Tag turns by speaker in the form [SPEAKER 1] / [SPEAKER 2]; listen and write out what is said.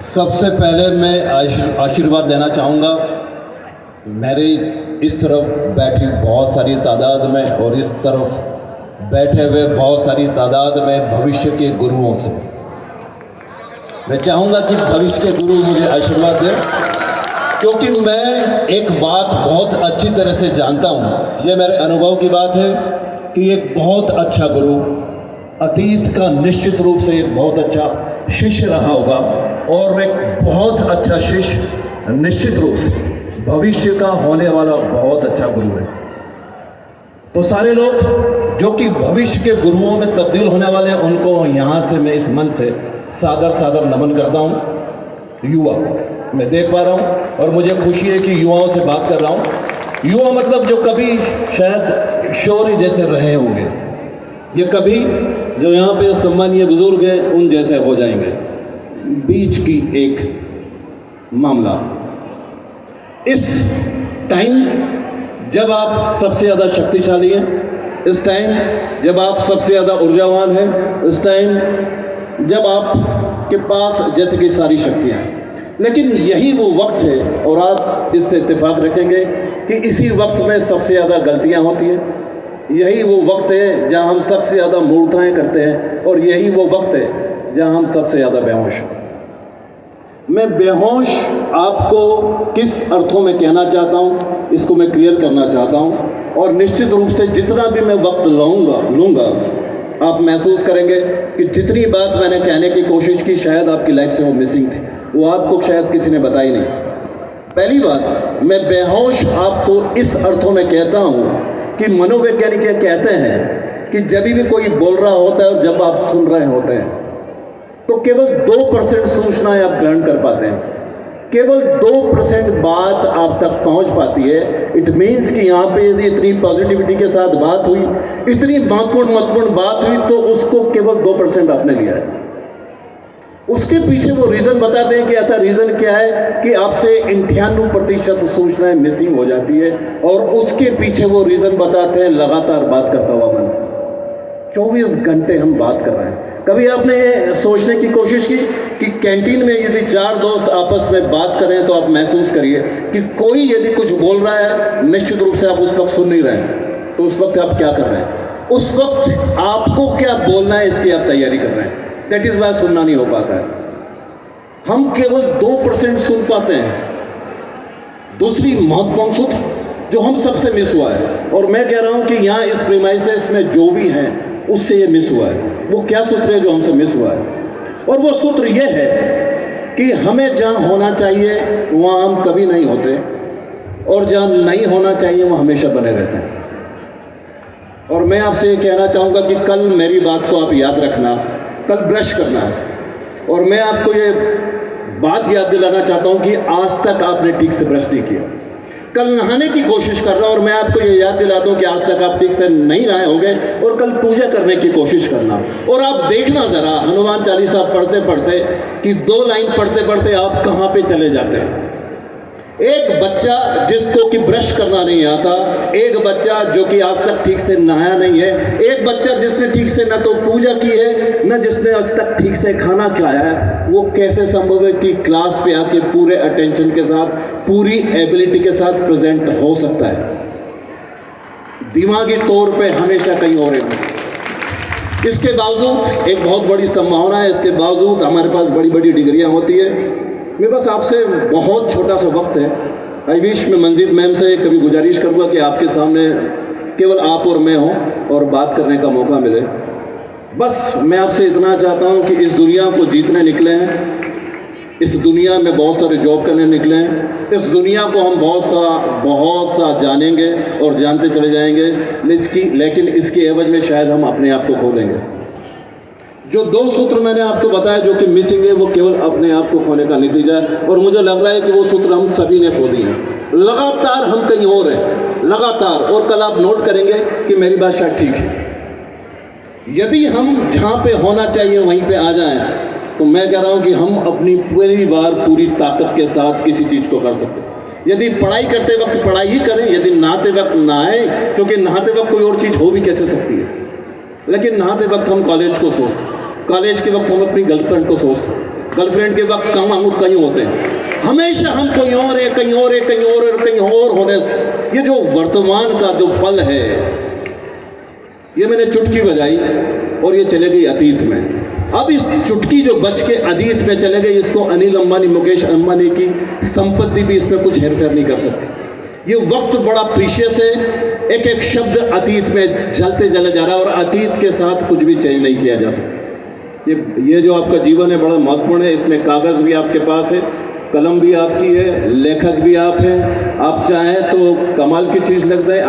[SPEAKER 1] सबसे पहले मैं आशीर्वाद लेना चाहूँगा मेरे इस तरफ बैठी बहुत सारी तादाद में और इस तरफ बैठे हुए बहुत सारी तादाद में भविष्य के गुरुओं से। मैं चाहूँगा कि भविष्य के गुरु मुझे आशीर्वाद दें, क्योंकि मैं एक बात बहुत अच्छी तरह से जानता हूँ, ये मेरे अनुभव की बात है कि एक बहुत अच्छा गुरु अतीत का निश्चित रूप से एक बहुत अच्छा शिष्य रहा होगा और एक बहुत अच्छा शिष्य निश्चित रूप से भविष्य का होने वाला बहुत अच्छा गुरु है। तो सारे लोग जो कि भविष्य के गुरुओं में तब्दील होने वाले हैं, उनको यहाँ से मैं इस मन से सादर सादर नमन करता हूँ। युवा मैं देख पा रहा हूँ और मुझे खुशी है कि युवाओं से बात कर रहा हूँ। युवा मतलब जो कभी शायद शौर्य जैसे रहे होंगे, ये कभी जो यहाँ पे सम्मानीय बुजुर्ग हैं उन जैसे हो जाएंगे। बीच की एक मामला, इस टाइम जब आप सबसे ज़्यादा शक्तिशाली हैं, इस टाइम जब आप सबसे ज़्यादा ऊर्जावान हैं, इस टाइम जब आपके पास जैसे कि सारी शक्तियाँ हैं, लेकिन यही वो वक्त है और आप इससे इत्तेफाक रखेंगे कि इसी वक्त में सबसे ज़्यादा गलतियाँ होती हैं। यही वो वक्त है जहाँ हम सबसे ज़्यादा मूर्खताएँ करते हैं और यही वो वक्त है जहाँ हम सबसे ज़्यादा बेहोश हैं। मैं बेहोश आपको किस अर्थों में कहना चाहता हूँ, इसको मैं क्लियर करना चाहता हूँ और निश्चित रूप से जितना भी मैं वक्त लूँगा आप महसूस करेंगे कि जितनी बात मैंने कहने की कोशिश की शायद आपकी लाइफ से वो मिसिंग थी, वो आपको शायद किसी ने बताई नहीं। पहली बात, मैं बेहोश आपको इस अर्थों में कहता हूँ कि मनोवैज्ञानिक ये कहते हैं कि जब भी कोई बोल रहा होता है और जब आप सुन रहे होते हैं तो केवल 2% सूचनाएं आप ग्रहण कर पाते हैं, केवल 2% बात आप तक पहुंच पाती है। इट मीन्स कि यहाँ पे यदि इतनी पॉजिटिविटी के साथ बात हुई, इतनी महत्वपूर्ण बात हुई, तो उसको केवल 2% आपने लिया है। उसके पीछे वो रीज़न बताते हैं कि ऐसा रीज़न क्या है कि आपसे 98% सूचनाएं मिसिंग हो जाती है और उसके पीछे वो रीज़न बताते हैं लगातार बात करता हुआ मन। 24 घंटे हम बात कर रहे हैं। कभी आपने ये सोचने की कोशिश की कि कैंटीन में यदि 4 दोस्त आपस में बात करें तो आप महसूस करिए कि कोई यदि कुछ बोल रहा है, निश्चित रूप से आप उस वक्त सुन नहीं रहे हैं, तो उस वक्त आप क्या कर रहे हैं? उस वक्त आपको क्या बोलना है इसकी आप तैयारी कर रहे हैं। दैट इज़ वाई सुनना नहीं हो पाता है। हम केवल 2% सुन पाते हैं। दूसरी महत्वपूर्ण सूत्र जो हम सबसे मिस हुआ है, और मैं कह रहा हूं कि यहाँ इस प्रीमाइसेस में जो भी हैं उससे ये मिस हुआ है। वो क्या सूत्र है जो हमसे मिस हुआ है? और वो सूत्र ये है कि हमें जहाँ होना चाहिए वहाँ हम कभी नहीं होते और जहाँ नहीं होना चाहिए वहाँ हमेशा बने रहते हैं। और मैं आपसे ये कहना चाहूँगा कि कल मेरी बात को आप याद रखना, कल ब्रश करना है। और मैं आपको ये बात याद दिलाना चाहता हूँ कि आज तक आपने ठीक से ब्रश नहीं किया। कल नहाने की कोशिश कर रहा हूँ और मैं आपको ये याद दिला दूँ कि आज तक आप ठीक से नहीं नहाए होंगे और कल पूजा करने की कोशिश करना। और आप देखना ज़रा हनुमान चालीसा पढ़ते पढ़ते कि 2 लाइन पढ़ते पढ़ते आप कहाँ पे चले जाते हैं। एक बच्चा जिसको कि ब्रश करना नहीं आता, एक बच्चा जो कि आज तक ठीक से नहाया नहीं है, एक बच्चा जिसने ठीक से न तो पूजा की है न जिसने आज तक ठीक से खाना खाया है, वो कैसे संभव है कि क्लास पे आके पूरे अटेंशन के साथ, पूरी एबिलिटी के साथ प्रेजेंट हो सकता है? दिमागी तौर पे हमेशा कहीं और है। इसके बावजूद एक बहुत बड़ी संभावना है, इसके बावजूद हमारे पास बड़ी बड़ी डिग्रियाँ होती है। मेरे पास आपसे बहुत छोटा सा वक्त है। आई विश मैं मंजीत मैम से कभी गुजारिश करूँगा कि आपके सामने केवल आप और मैं हों और बात करने का मौका मिले। बस मैं आपसे इतना चाहता हूँ कि इस दुनिया को जीतने निकले हैं, इस दुनिया में बहुत सारे जॉब करने निकले हैं, इस दुनिया को हम बहुत सा जानेंगे और जानते चले जाएंगे, लेकिन इसके एवज में शायद हम अपने आप को खो देंगे। जो 2 सूत्र मैंने आपको बताया जो कि मिसिंग है, वो केवल अपने आप को खोने का नतीजा है और मुझे लग रहा है कि वो सूत्र हम सभी ने खो दिए हैं। लगातार हम कहीं और हैं, लगातार। और कल आप नोट करेंगे कि मेरी बात शायद ठीक है। यदि हम जहाँ पे होना चाहिए वहीं पे आ जाएं, तो मैं कह रहा हूँ कि हम अपनी पूरी ताकत के साथ किसी चीज़ को कर सकते हैं। यदि पढ़ाई करते वक्त पढ़ाई ही करें, यदि नहाते वक्त नहाएं, क्योंकि नहाते वक्त कोई और चीज़ हो भी कैसे सकती है। लेकिन नहाते वक्त हम कॉलेज को सोचते, कॉलेज के वक्त हम अपनी गर्लफ्रेंड को सोचते, गर्लफ्रेंड के वक्त कहाँ और कहीं होते हैं, हमेशा हम कोई और है, कहीं और है, कहीं और है, कहीं और होने से ये जो वर्तमान का जो पल है, ये मैंने चुटकी बजाई और ये चले गई अतीत में। अब इस चुटकी जो बच के अतीत में चले गई, इसको अनिल अंबानी, मुकेश अंबानी की संपत्ति भी इसमें कुछ हेरफेर नहीं कर सकती। ये वक्त बड़ा प्रीशियस है, एक एक शब्द अतीत में जलते चले जा रहा है और अतीत के साथ कुछ भी चेंज नहीं किया जा सकता। ये जो आपका जीवन है बड़ा महत्वपूर्ण है, इसमें कागज़ भी आपके पास है, कलम भी आपकी है, लेखक भी आप हैं, आप चाहें तो कमाल की चीज़ लगता है।